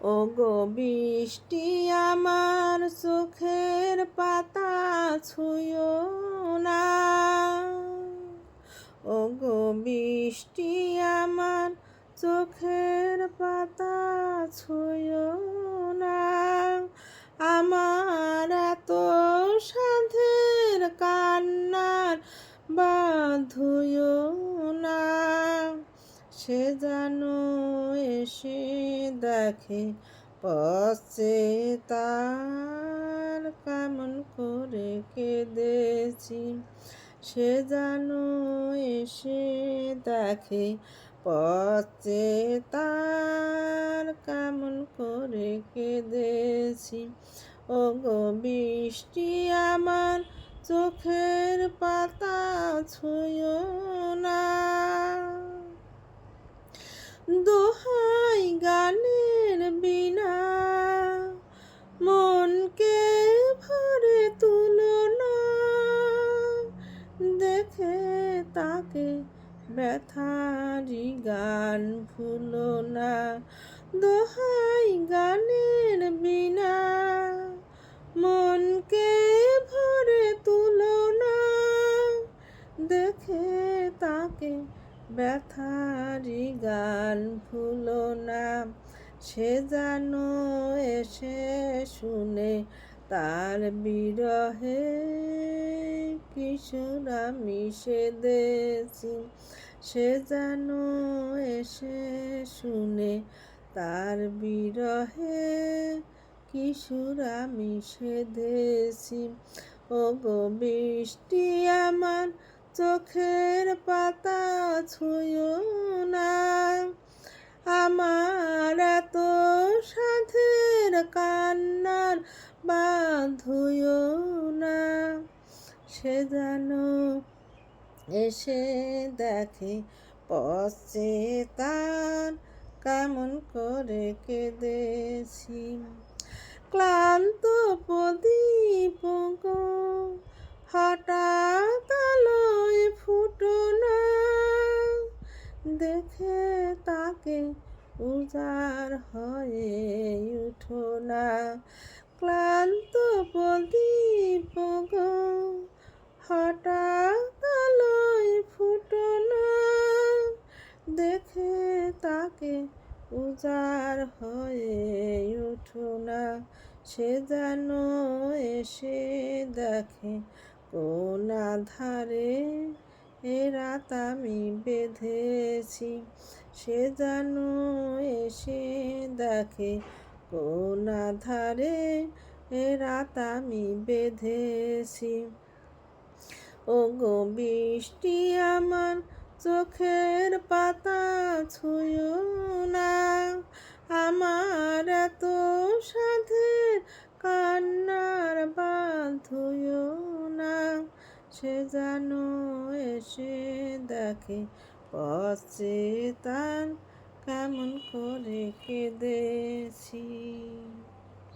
ওগো বৃষ্টি আমার চোখের পাতা ছুঁয়ো না। ওগো বৃষ্টি আমার চোখের পাতা ছুঁয়ো না। আমার এত সাধের কান্নার বাঁধুয়ো না। সে যেন এসে দেখে পথে তার কেমন করে কেঁদেছি। সে যেন এসে দেখে পথে তার কেমন করে কেঁদেছি। ওগো বৃষ্টি আমার চোখের পাতা ছুঁয়ো না। দোহাই গানের বিনা মনকে ভরে তুলো না। দেখে তাকে ব্যথারি গান ভুলো না। দোহাই গানের বিনা মনকে ভরে তুলো না। দেখে তাকে ব্যথারি গান ভুলো না। সে যেন এসে শুনে তার বিরহে কিশোর আমি সেদেছি। সে যেন এসে শুনে তার বিরহে কিশোর আমি সেদেছি। ওগো বৃষ্টি আমার চোখের পাতা ছুঁয়ো না। আমার এত সাধের কান্নার বাঁধুয়ো না। সে যেন এসে দেখে পথে তার কেমন করে কেঁদেছি। ক্লান্ত প্রদীপ গো হঠাৎ আলোয় ফুটো না। দেখে তাকে উজাড় হয়ে উঠো না। ক্লান্ত প্রদীপ গো হঠাৎ আলোয় ফুটো না। দেখে তাকে উজাড় হয়ে উঠো না। সে যেন এসে দেখে কোন আধারে এ রাত আমি বেঁধেছি। সে যেন এসে দেখে কোন আধারে এ রাত আমি বেঁধেছি। ওগো বৃষ্টি আমার চোখের পাতা ছুঁয়ো না। আমার এত সাধের কান্নার বাঁধুয়ো না। সে যেন এসে দেখে পথে তার কেমন করে কেঁদেছি।